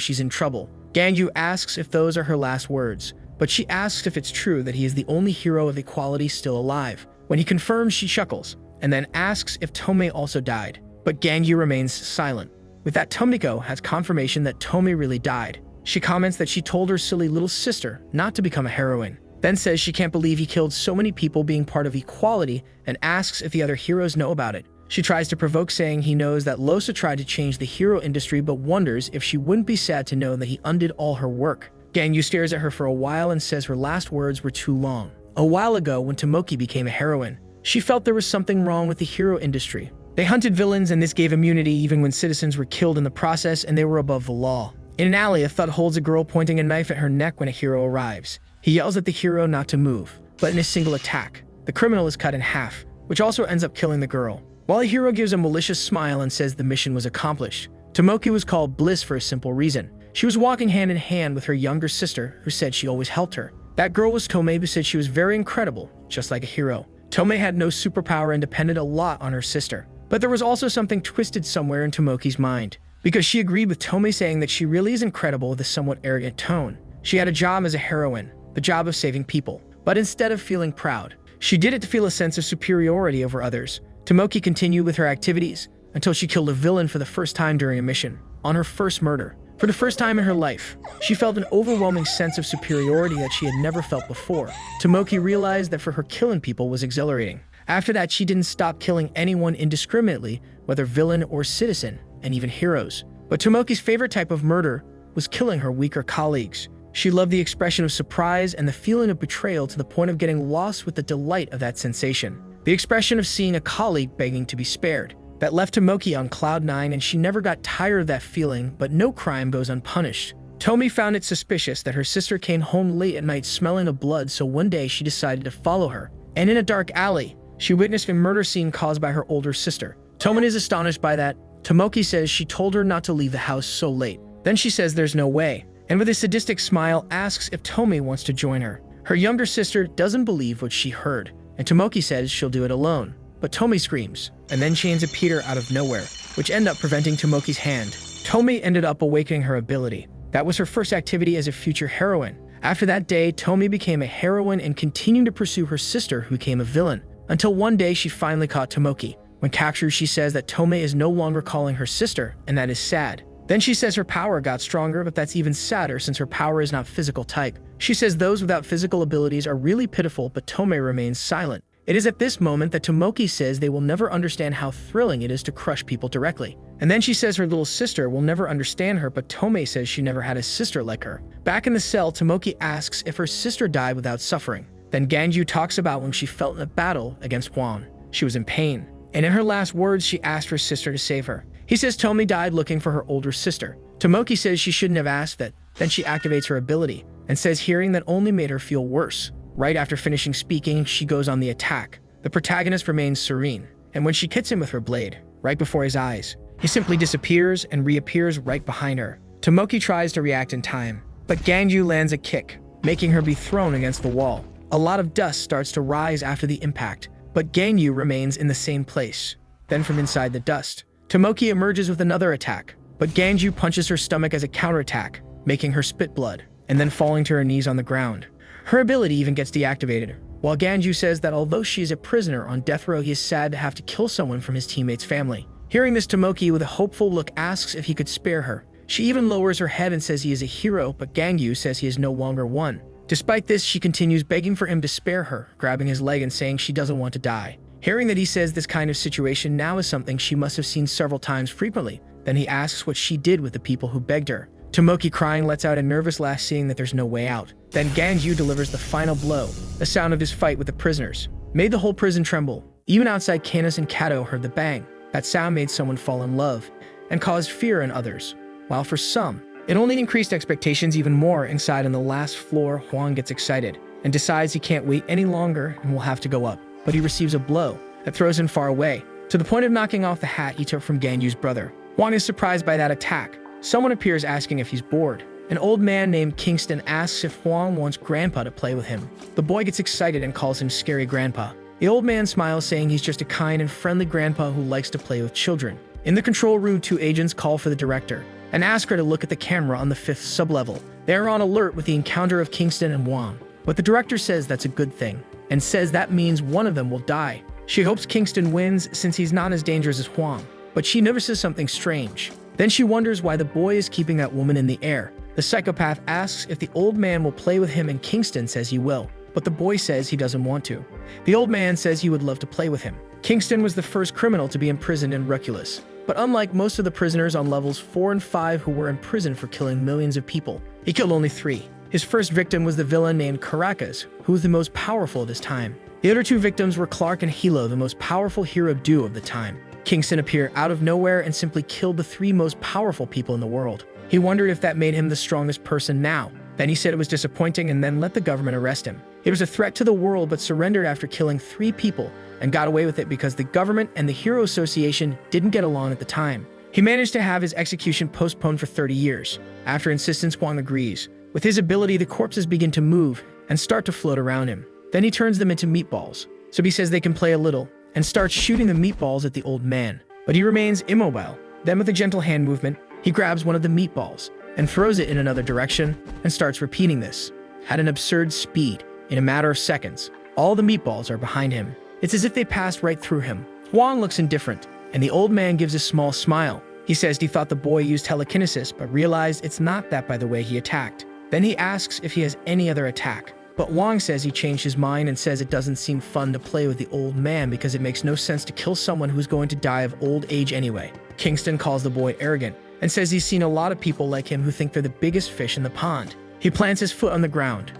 she's in trouble. Ganyu asks if those are her last words, but she asks if it's true that he is the only hero of equality still alive. When he confirms, she chuckles, and then asks if Tomei also died, but Ganyu remains silent. With that, Tomiko has confirmation that Tomei really died. She comments that she told her silly little sister not to become a heroine, then says she can't believe he killed so many people being part of equality, and asks if the other heroes know about it. She tries to provoke, saying he knows that Losa tried to change the hero industry, but wonders if she wouldn't be sad to know that he undid all her work. Ganyu stares at her for a while and says her last words were too long. A while ago, when Tomoki became a heroine, she felt there was something wrong with the hero industry. They hunted villains, and this gave immunity even when citizens were killed in the process, and they were above the law. In an alley, a thug holds a girl, pointing a knife at her neck when a hero arrives. He yells at the hero not to move, but in a single attack, the criminal is cut in half, which also ends up killing the girl. While the hero gives a malicious smile and says the mission was accomplished, Tomoki was called Bliss for a simple reason. She was walking hand in hand with her younger sister, who said she always helped her. That girl was Tomei, who said she was very incredible, just like a hero. Tomei had no superpower and depended a lot on her sister. But there was also something twisted somewhere in Tomoki's mind, because she agreed with Tomei, saying that she really is incredible with a somewhat arrogant tone. She had a job as a heroine, the job of saving people, but instead of feeling proud, she did it to feel a sense of superiority over others. Tomoki continued with her activities until she killed a villain for the first time during a mission, on her first murder. For the first time in her life, she felt an overwhelming sense of superiority that she had never felt before. Tomoki realized that for her, killing people was exhilarating. After that, she didn't stop killing anyone indiscriminately, whether villain or citizen, and even heroes. But Tomoki's favorite type of murder was killing her weaker colleagues. She loved the expression of surprise and the feeling of betrayal to the point of getting lost with the delight of that sensation. The expression of seeing a colleague begging to be spared. That left Tomoki on cloud 9, and she never got tired of that feeling, but no crime goes unpunished. Tomi found it suspicious that her sister came home late at night smelling of blood, so one day she decided to follow her. And in a dark alley, she witnessed a murder scene caused by her older sister. Tomi is astonished by that. Tomoki says she told her not to leave the house so late. Then she says there's no way, and with a sadistic smile asks if Tomi wants to join her. Her younger sister doesn't believe what she heard, and Tomoki says she'll do it alone. But Tomi screams, and then chains appear out of nowhere, which end up preventing Tomoki's hand. Tomi ended up awakening her ability. That was her first activity as a future heroine. After that day, Tomi became a heroine and continued to pursue her sister, who became a villain, until one day she finally caught Tomoki. When captured, she says that Tomi is no longer calling her sister, and that is sad. Then she says her power got stronger, but that's even sadder since her power is not physical type. She says those without physical abilities are really pitiful, but Tomi remains silent. It is at this moment that Tomoki says they will never understand how thrilling it is to crush people directly. And then she says her little sister will never understand her, but Tomi says she never had a sister like her. Back in the cell, Tomoki asks if her sister died without suffering. Then Ganju talks about when she felt in a battle against Juan. She was in pain, and in her last words she asked her sister to save her. He says Tomi died looking for her older sister. Tomoki says she shouldn't have asked that. Then she activates her ability, and says hearing that only made her feel worse. Right after finishing speaking, she goes on the attack. The protagonist remains serene, and when she hits him with her blade, right before his eyes, he simply disappears and reappears right behind her. Tomoki tries to react in time, but Ganju lands a kick, making her be thrown against the wall. A lot of dust starts to rise after the impact, but Ganju remains in the same place. Then from inside the dust, Tomoki emerges with another attack, but Ganju punches her stomach as a counterattack, making her spit blood, and then falling to her knees on the ground. Her ability even gets deactivated, while Ganju says that although she is a prisoner on death row, he is sad to have to kill someone from his teammate's family. Hearing this, Tomoki with a hopeful look asks if he could spare her. She even lowers her head and says he is a hero, but Ganju says he is no longer one. Despite this, she continues begging for him to spare her, grabbing his leg and saying she doesn't want to die. Hearing that he says this kind of situation now is something she must have seen several times frequently, then he asks what she did with the people who begged her. Tomoki, crying, lets out a nervous laugh, seeing that there's no way out. Then Ganju delivers the final blow. The sound of his fight with the prisoners made the whole prison tremble. Even outside, Canis and Kato heard the bang. That sound made someone fall in love and caused fear in others, while for some, it only increased expectations even more. Inside on the last floor, Juan gets excited and decides he can't wait any longer and will have to go up. But he receives a blow that throws him far away, to the point of knocking off the hat he took from Ganju's brother. Juan is surprised by that attack. Someone appears asking if he's bored. An old man named Kingston asks if Juan wants Grandpa to play with him. The boy gets excited and calls him Scary Grandpa. The old man smiles, saying he's just a kind and friendly grandpa who likes to play with children. In the control room, two agents call for the director and ask her to look at the camera on the 5th sublevel. They are on alert with the encounter of Kingston and Juan, but the director says that's a good thing and says that means one of them will die. She hopes Kingston wins since he's not as dangerous as Juan, but she notices something strange. Then she wonders why the boy is keeping that woman in the air. The psychopath asks if the old man will play with him, and Kingston says he will, but the boy says he doesn't want to. The old man says he would love to play with him. Kingston was the first criminal to be imprisoned in Reculus, but unlike most of the prisoners on levels 4 and 5 who were imprisoned for killing millions of people, he killed only 3. His first victim was the villain named Caracas, who was the most powerful of his time. The other 2 victims were Clark and Hilo, the most powerful hero duo of the time. Kingston appeared out of nowhere and simply killed the 3 most powerful people in the world. He wondered if that made him the strongest person now. Then he said it was disappointing and then let the government arrest him. He was a threat to the world but surrendered after killing 3 people and got away with it because the government and the Hero Association didn't get along at the time. He managed to have his execution postponed for 30 years. After insistence, Juan agrees. With his ability, the corpses begin to move and start to float around him. Then he turns them into meatballs. So he says they can play a little and starts shooting the meatballs at the old man. But he remains immobile. Then with a gentle hand movement, he grabs one of the meatballs and throws it in another direction and starts repeating this at an absurd speed. In a matter of seconds, all the meatballs are behind him. It's as if they passed right through him. Juan looks indifferent, and the old man gives a small smile. He says he thought the boy used telekinesis, but realized it's not that by the way he attacked. Then he asks if he has any other attack. But Wang says he changed his mind and says it doesn't seem fun to play with the old man because it makes no sense to kill someone who's going to die of old age anyway. Kingston calls the boy arrogant and says he's seen a lot of people like him who think they're the biggest fish in the pond. He plants his foot on the ground,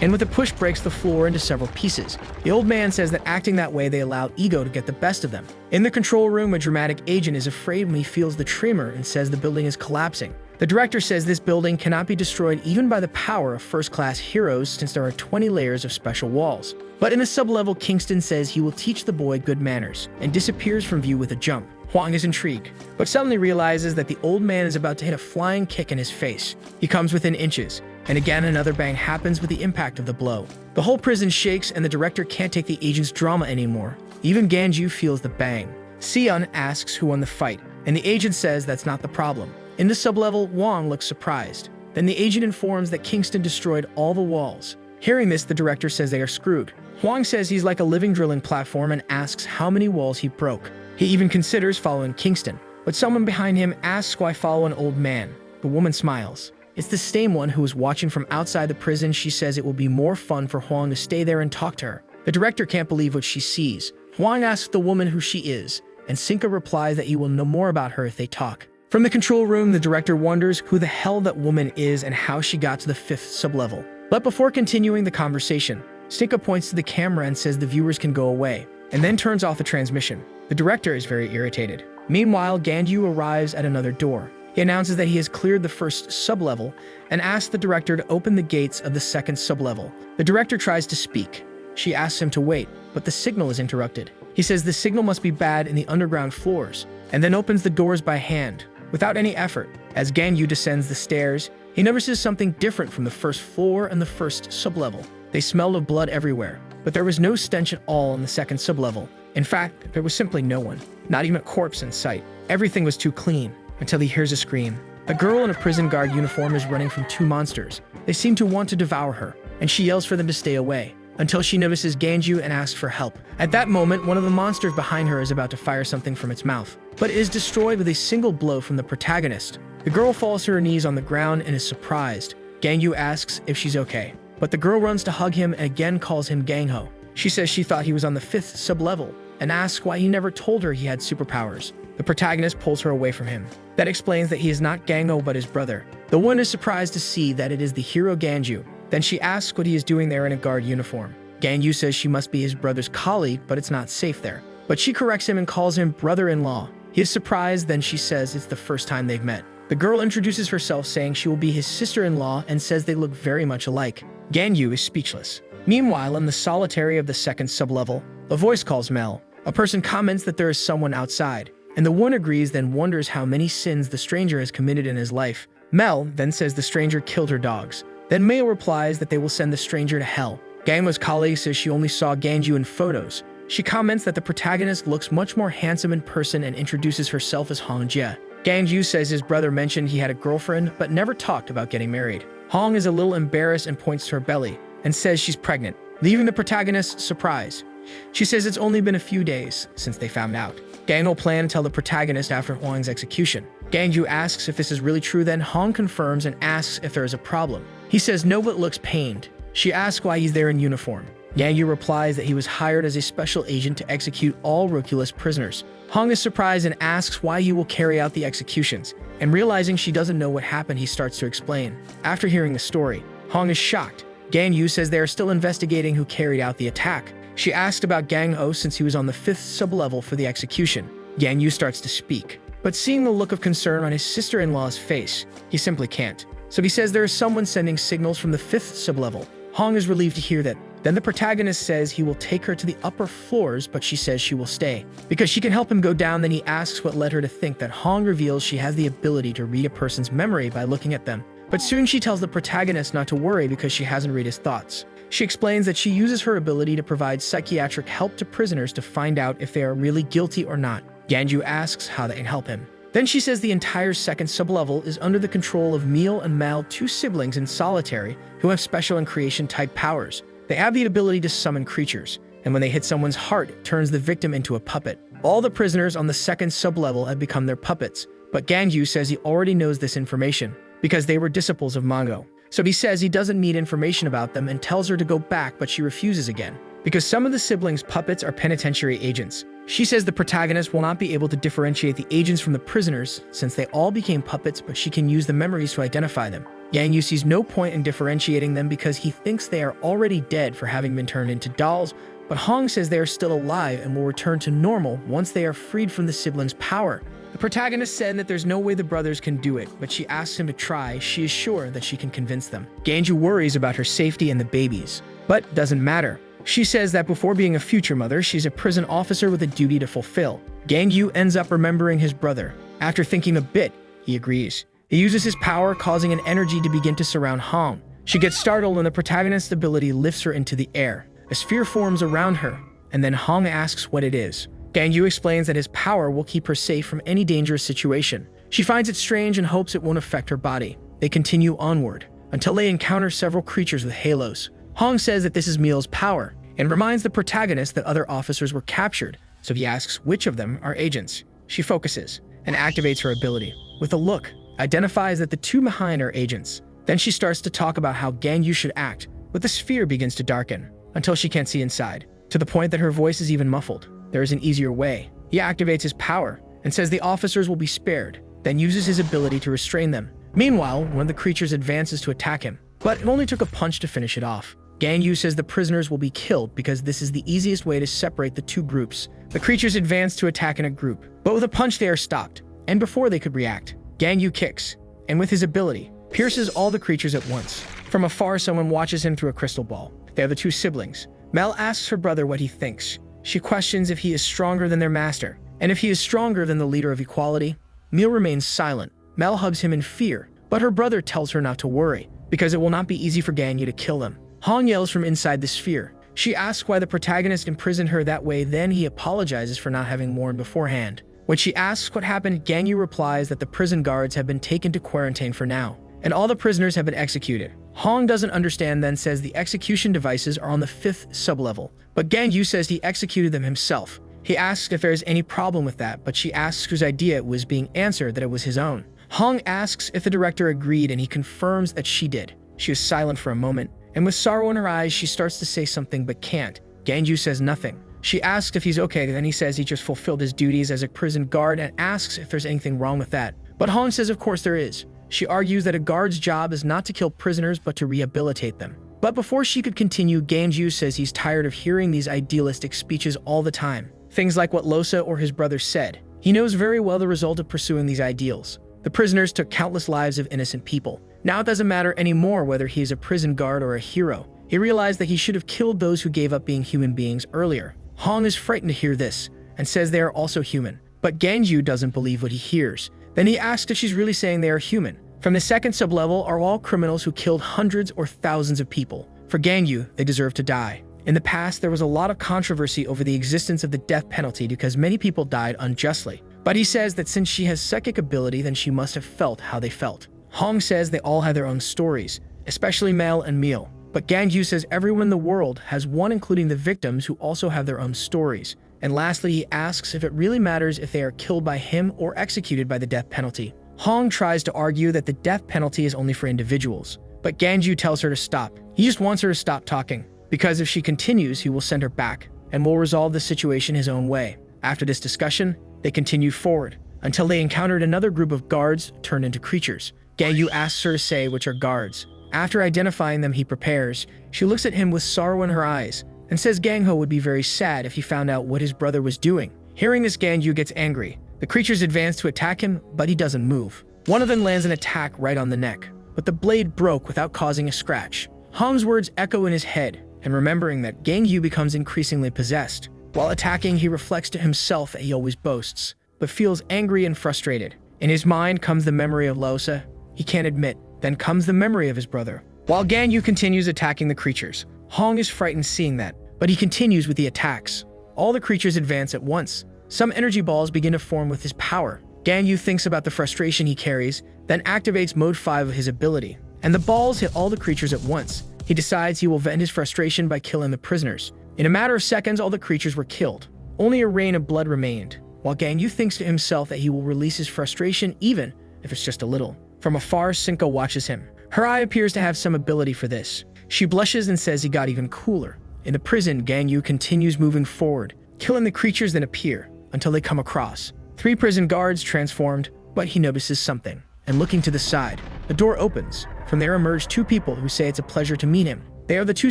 and with a push breaks the floor into several pieces. The old man says that acting that way they allow ego to get the best of them. In the control room, a dramatic agent is afraid when he feels the tremor and says the building is collapsing. The director says this building cannot be destroyed even by the power of first-class heroes since there are 20 layers of special walls. But in a sub-level, Kingston says he will teach the boy good manners and disappears from view with a jump. Huang is intrigued, but suddenly realizes that the old man is about to hit a flying kick in his face. He comes within inches, and again another bang happens with the impact of the blow. The whole prison shakes and the director can't take the agent's drama anymore. Even Ganju feels the bang. Sion asks who won the fight, and the agent says that's not the problem. In the sub-level, Wang looks surprised. Then the agent informs that Kingston destroyed all the walls. Hearing this, the director says they are screwed. Huang says he's like a living drilling platform and asks how many walls he broke. He even considers following Kingston, but someone behind him asks why follow an old man. The woman smiles. It's the same one who was watching from outside the prison. She says it will be more fun for Huang to stay there and talk to her. The director can't believe what she sees. Huang asks the woman who she is, and Sinka replies that he will know more about her if they talk. From the control room, the director wonders who the hell that woman is and how she got to the 5th sub-level. But before continuing the conversation, Sinka points to the camera and says the viewers can go away, and then turns off the transmission. The director is very irritated. Meanwhile, Ganju arrives at another door. He announces that he has cleared the 1st sub-level and asks the director to open the gates of the 2nd sub-level. The director tries to speak. She asks him to wait, but the signal is interrupted. He says the signal must be bad in the underground floors, and then opens the doors by hand. Without any effort, as Ganyu descends the stairs, he notices something different from the 1st floor and the 1st sub-level. They smelled of blood everywhere, but there was no stench at all in the 2nd sub-level. In fact, there was simply no one, not even a corpse in sight. Everything was too clean, until he hears a scream. A girl in a prison guard uniform is running from 2 monsters. They seem to want to devour her, and she yells for them to stay away, until she notices Ganju and asks for help. At that moment, one of the monsters behind her is about to fire something from its mouth, but is destroyed with a single blow from the protagonist. The girl falls to her knees on the ground and is surprised. Ganyu asks if she's okay, but the girl runs to hug him and again calls him Gangho. She says she thought he was on the 5th sub-level and asks why he never told her he had superpowers. The protagonist pulls her away from him. That explains that he is not Gangho but his brother. The woman is surprised to see that it is the hero Ganju. Then she asks what he is doing there in a guard uniform. Ganyu says she must be his brother's colleague, but it's not safe there. But she corrects him and calls him brother-in-law. He is surprised, then she says it's the first time they've met. The girl introduces herself saying she will be his sister-in-law and says they look very much alike. Ganyu is speechless. Meanwhile, in the solitary of the 2nd sub-level, a voice calls Mel. A person comments that there is someone outside, and the one agrees, then wonders how many sins the stranger has committed in his life. Mel then says the stranger killed her dogs. Then Meo replies that they will send the stranger to hell. Gangho's colleague says she only saw Ganju in photos. She comments that the protagonist looks much more handsome in person and introduces herself as Hong Jie. Ganju says his brother mentioned he had a girlfriend but never talked about getting married. Hong is a little embarrassed and points to her belly and says she's pregnant, leaving the protagonist surprised. She says it's only been a few days since they found out. Gangho planned to tell the protagonist after Huang's execution. Ganju asks if this is really true, then Hong confirms and asks if there is a problem. He says no but looks pained. She asks why he's there in uniform. Ganju replies that he was hired as a special agent to execute all Roculus prisoners. Hong is surprised and asks why he will carry out the executions, and realizing she doesn't know what happened, he starts to explain. After hearing the story, Hong is shocked. Ganyu says they are still investigating who carried out the attack. She asked about Gangho since he was on the 5th sub-level for the execution. Ganyu starts to speak, but seeing the look of concern on his sister-in-law's face, he simply can't. So he says there is someone sending signals from the 5th sub-level. Hong is relieved to hear that. Then the protagonist says he will take her to the upper floors, but she says she will stay because she can help him go down. Then he asks what led her to think that. Hong reveals she has the ability to read a person's memory by looking at them. But soon she tells the protagonist not to worry because she hasn't read his thoughts. She explains that she uses her ability to provide psychiatric help to prisoners to find out if they are really guilty or not. Ganju asks how they can help him. Then she says the entire 2nd sub-level is under the control of Meal and Mal, 2 siblings in solitary who have special and creation-type powers. They have the ability to summon creatures, and when they hit someone's heart, it turns the victim into a puppet. All the prisoners on the 2nd sub-level have become their puppets, but Ganju says he already knows this information because they were disciples of Mongo. So he says he doesn't need information about them and tells her to go back, but she refuses again because some of the siblings' puppets are penitentiary agents. She says the protagonist will not be able to differentiate the agents from the prisoners since they all became puppets, but she can use the memories to identify them. Gang Yu sees no point in differentiating them because he thinks they are already dead for having been turned into dolls, but Hong says they are still alive and will return to normal once they are freed from the siblings' power. The protagonist said that there's no way the brothers can do it, but she asks him to try. She is sure that she can convince them. Ganju worries about her safety and the babies, but doesn't matter. She says that before being a future mother, she's a prison officer with a duty to fulfill. Gang Yu ends up remembering his brother. After thinking a bit, he agrees. He uses his power, causing an energy to begin to surround Hong. She gets startled when the protagonist's ability lifts her into the air. A sphere forms around her, and then Hong asks what it is. Gang Yu explains that his power will keep her safe from any dangerous situation. She finds it strange and hopes it won't affect her body. They continue onward, until they encounter several creatures with halos. Hong says that this is Meal's power, and reminds the protagonist that other officers were captured, so he asks which of them are agents. She focuses, and activates her ability. With a look, identifies that the two behind are agents. Then she starts to talk about how Gang Yu should act, but the sphere begins to darken, until she can't see inside, to the point that her voice is even muffled. There is an easier way. He activates his power, and says the officers will be spared, then uses his ability to restrain them. Meanwhile, one of the creatures advances to attack him, but it only took a punch to finish it off. Gang Yu says the prisoners will be killed because this is the easiest way to separate the two groups. The creatures advance to attack in a group, but with a punch they are stopped, and before they could react, Gang Yu kicks, and with his ability, pierces all the creatures at once. From afar, someone watches him through a crystal ball. They are the two siblings. Mel asks her brother what he thinks. She questions if he is stronger than their master, and if he is stronger than the leader of equality. Meal remains silent. Mel hugs him in fear, but her brother tells her not to worry, because it will not be easy for Gang Yu to kill them. Hong yells from inside the sphere. She asks why the protagonist imprisoned her that way, then he apologizes for not having warned beforehand. When she asks what happened, Gang Yu replies that the prison guards have been taken to quarantine for now, and all the prisoners have been executed. Hong doesn't understand, then says the execution devices are on the 5th sublevel, but Gang Yu says he executed them himself. He asks if there is any problem with that, but she asks whose idea it was, being answered that it was his own. Hong asks if the director agreed, and he confirms that she did. She is silent for a moment, and with sorrow in her eyes, she starts to say something but can't. Gang Yu says nothing. She asks if he's okay, then he says he just fulfilled his duties as a prison guard and asks if there's anything wrong with that. But Hong says of course there is. She argues that a guard's job is not to kill prisoners but to rehabilitate them. But before she could continue, Gang Yu says he's tired of hearing these idealistic speeches all the time. Things like what Losa or his brother said. He knows very well the result of pursuing these ideals. The prisoners took countless lives of innocent people. Now it doesn't matter anymore whether he is a prison guard or a hero. He realized that he should have killed those who gave up being human beings earlier. Hong is frightened to hear this, and says they are also human. But Gang Yu doesn't believe what he hears. Then he asks if she's really saying they are human. From the 2nd sublevel are all criminals who killed hundreds or thousands of people. For Gang Yu, they deserve to die. In the past, there was a lot of controversy over the existence of the death penalty because many people died unjustly. But he says that since she has psychic ability, then she must have felt how they felt. Hong says they all have their own stories, especially Mel and Meal. But Gang Yu says everyone in the world has one, including the victims who also have their own stories. And lastly, he asks if it really matters if they are killed by him or executed by the death penalty. Hong tries to argue that the death penalty is only for individuals, but Gang Yu tells her to stop. He just wants her to stop talking, because if she continues, he will send her back, and will resolve the situation his own way. After this discussion, they continued forward, until they encountered another group of guards turned into creatures. Gang Yu asks her to say which are guards. After identifying them, he prepares. She looks at him with sorrow in her eyes, and says Gang Ho would be very sad if he found out what his brother was doing. Hearing this, Gang Yu gets angry. The creatures advance to attack him, but he doesn't move. One of them lands an attack right on the neck, but the blade broke without causing a scratch. Hong's words echo in his head, and remembering that, Gang Yu becomes increasingly possessed. While attacking, he reflects to himself that he always boasts, but feels angry and frustrated. In his mind comes the memory of Losa. He can't admit. Then comes the memory of his brother. While Gang Yu continues attacking the creatures, Hong is frightened seeing that, but he continues with the attacks. All the creatures advance at once. Some energy balls begin to form with his power. Gang Yu thinks about the frustration he carries, then activates mode 5 of his ability, and the balls hit all the creatures at once. He decides he will vent his frustration by killing the prisoners. In a matter of seconds, all the creatures were killed. Only a rain of blood remained, while Gang Yu thinks to himself that he will release his frustration even if it's just a little. From afar, Cinco watches him. Her eye appears to have some ability for this. She blushes and says he got even cooler. In the prison, Gang Yu continues moving forward, killing the creatures that appear, until they come across 3 prison guards transformed, but he notices something, and looking to the side, The door opens. From there emerge two people who say it's a pleasure to meet him. They are the two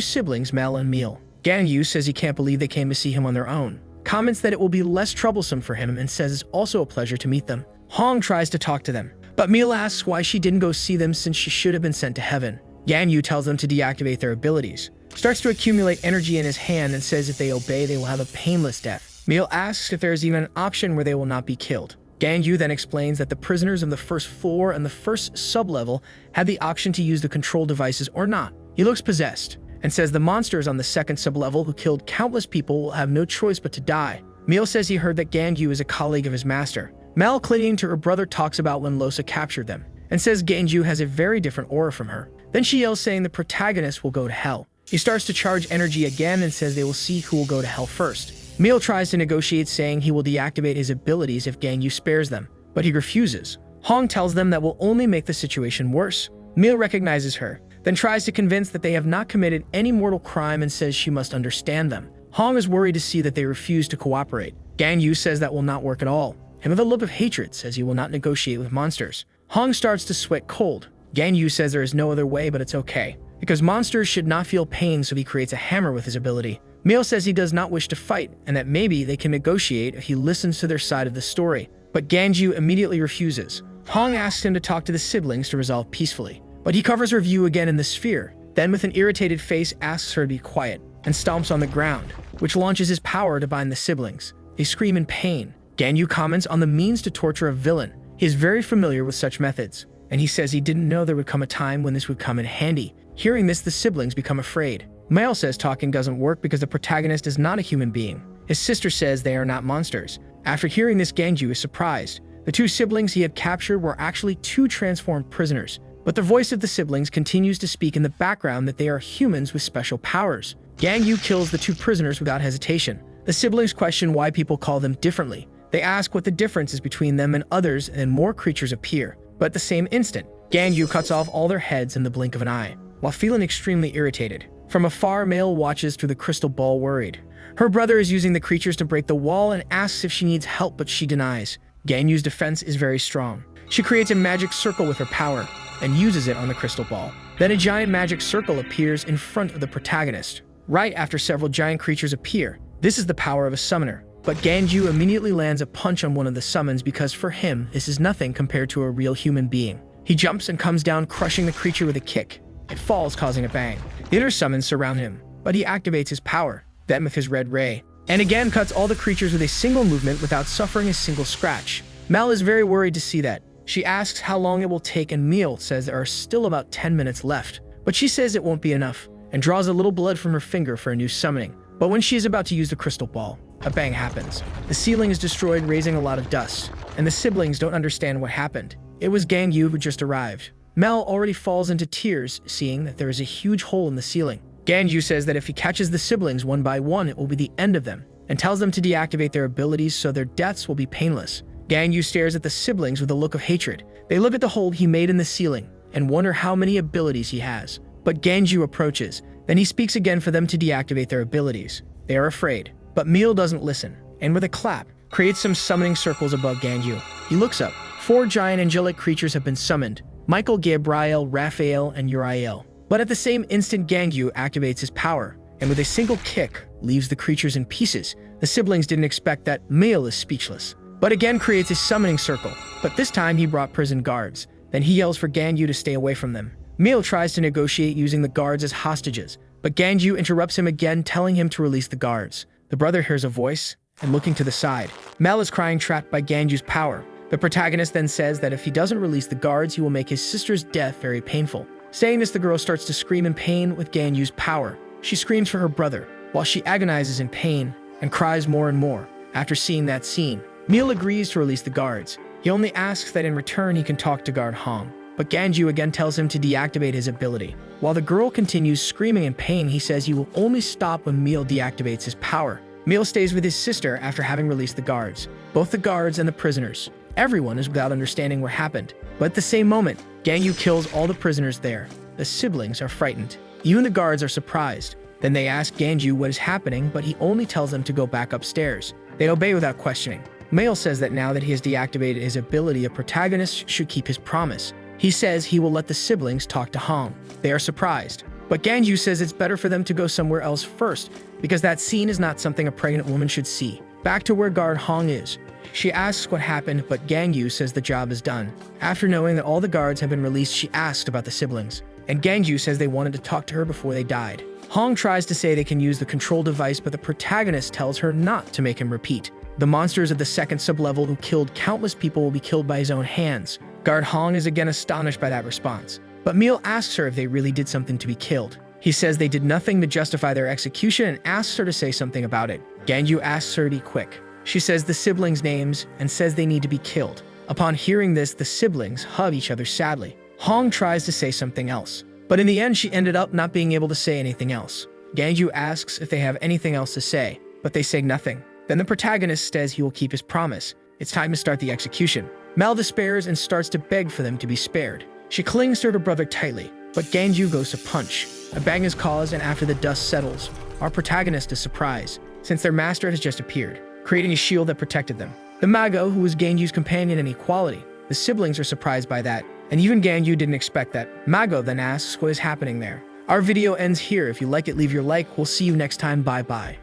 siblings, Mel and Meal. Gang Yu says he can't believe they came to see him on their own, comments that it will be less troublesome for him, and says it's also a pleasure to meet them. Hong tries to talk to them, but Meal asks why she didn't go see them since she should have been sent to heaven. Gang Yu tells them to deactivate their abilities, starts to accumulate energy in his hand, and says if they obey, they will have a painless death. Meal asks if there is even an option where they will not be killed. Gang Yu then explains that the prisoners of the first floor and the first sublevel had the option to use the control devices or not. He looks possessed and says the monsters on the second sublevel who killed countless people will have no choice but to die. Meal says he heard that Gang Yu is a colleague of his master. Mel, clinging to her brother, talks about when Losa captured them and says Gang Yu has a very different aura from her. Then she yells saying the protagonist will go to hell. He starts to charge energy again and says they will see who will go to hell first. Meal tries to negotiate, saying he will deactivate his abilities if Gang Yu spares them, but he refuses. Hong tells them that will only make the situation worse. Meal recognizes her, then tries to convince that they have not committed any mortal crime and says she must understand them. Hong is worried to see that they refuse to cooperate. Gang Yu says that will not work at all, and with a look of hatred says he will not negotiate with monsters. Hong starts to sweat cold. Gang Yu says there is no other way, but it's okay, because monsters should not feel pain, so he creates a hammer with his ability. Meal says he does not wish to fight, and that maybe they can negotiate if he listens to their side of the story, but Gang Yu immediately refuses. Hong asks him to talk to the siblings to resolve peacefully, but he covers her view again in the sphere, then with an irritated face asks her to be quiet, and stomps on the ground, which launches his power to bind the siblings. They scream in pain. Gang Yu comments on the means to torture a villain. He is very familiar with such methods, and he says he didn't know there would come a time when this would come in handy. Hearing this, the siblings become afraid. Mel says talking doesn't work because the protagonist is not a human being. His sister says they are not monsters. After hearing this, Gang Yu is surprised. The two siblings he had captured were actually two transformed prisoners, but the voice of the siblings continues to speak in the background that they are humans with special powers. Gang Yu kills the two prisoners without hesitation. The siblings question why people call them differently. They ask what the difference is between them and others, and then more creatures appear. But at the same instant, Gang Yu cuts off all their heads in the blink of an eye. While feeling extremely irritated, from afar, Male watches through the crystal ball, worried. Her brother is using the creatures to break the wall and asks if she needs help, but she denies. Gang Yu's defense is very strong. She creates a magic circle with her power and uses it on the crystal ball. Then a giant magic circle appears in front of the protagonist. Right after several giant creatures appear, this is the power of a summoner. But Gang Yu immediately lands a punch on one of the summons because for him, this is nothing compared to a real human being. He jumps and comes down, crushing the creature with a kick. It falls, causing a bang. The other summons surround him, but he activates his power, then with his red ray, and again cuts all the creatures with a single movement without suffering a single scratch. Mel is very worried to see that. She asks how long it will take, and Meal says there are still about 10 minutes left, but she says it won't be enough, and draws a little blood from her finger for a new summoning. But when she is about to use the crystal ball, a bang happens. The ceiling is destroyed, raising a lot of dust, and the siblings don't understand what happened. It was Gang Yu who just arrived. Mel already falls into tears, seeing that there is a huge hole in the ceiling. Gang Yu says that if he catches the siblings one by one, it will be the end of them, and tells them to deactivate their abilities so their deaths will be painless. Gang Yu stares at the siblings with a look of hatred. They look at the hole he made in the ceiling and wonder how many abilities he has. But Gang Yu approaches. Then he speaks again for them to deactivate their abilities. They are afraid, but Meal doesn't listen, and with a clap, creates some summoning circles above Gang Yu. He looks up. 4 giant angelic creatures have been summoned: Michael, Gabriel, Raphael, and Uriel. But at the same instant, Gang Yu activates his power, and with a single kick, leaves the creatures in pieces. The siblings didn't expect that. Meal is speechless, but again creates a summoning circle, but this time he brought prison guards. Then he yells for Gang Yu to stay away from them. Meal tries to negotiate using the guards as hostages, but Gang Yu interrupts him again, telling him to release the guards. The brother hears a voice, and looking to the side, Mel is crying, trapped by Gang Yu's power. The protagonist then says that if he doesn't release the guards, he will make his sister's death very painful. Saying this, the girl starts to scream in pain with Gang Yu's power. She screams for her brother, while she agonizes in pain and cries more and more. After seeing that scene, Meal agrees to release the guards. He only asks that in return he can talk to guard Hong, but Gang Yu again tells him to deactivate his ability. While the girl continues screaming in pain, he says he will only stop when Meal deactivates his power. Meal stays with his sister after having released the guards, both the guards and the prisoners. Everyone is without understanding what happened, but at the same moment, Gang Yu kills all the prisoners there. The siblings are frightened. Even the guards are surprised. Then they ask Gang Yu what is happening, but he only tells them to go back upstairs. They obey without questioning. Meal says that now that he has deactivated his ability, a protagonist should keep his promise. He says he will let the siblings talk to Hong. They are surprised, but Gangyu says it's better for them to go somewhere else first because that scene is not something a pregnant woman should see. Back to where guard Hong is. She asks what happened, but Gangyu says the job is done. After knowing that all the guards have been released, she asked about the siblings, and Gangyu says they wanted to talk to her before they died. Hong tries to say they can use the control device, but the protagonist tells her not to make him repeat. The monsters of the second sublevel who killed countless people will be killed by his own hands. Guard Hong is again astonished by that response, but Meal asks her if they really did something to be killed. He says they did nothing to justify their execution and asks her to say something about it. Gangyu asks her to be quick. She says the siblings' names and says they need to be killed. Upon hearing this, the siblings hug each other sadly. Hong tries to say something else, but in the end she ended up not being able to say anything else. Gangyu asks if they have anything else to say, but they say nothing. Then the protagonist says he will keep his promise. It's time to start the execution. Mel despairs and starts to beg for them to be spared. She clings to her brother tightly, but Gangyu goes to punch. A bang is caused, and after the dust settles, our protagonist is surprised, since their master has just appeared, creating a shield that protected them. The Mago, who was Gangyu's companion in equality, the siblings are surprised by that, and even Gangyu didn't expect that. Mago then asks what is happening there. Our video ends here. If you like it, leave your like. We'll see you next time. Bye bye.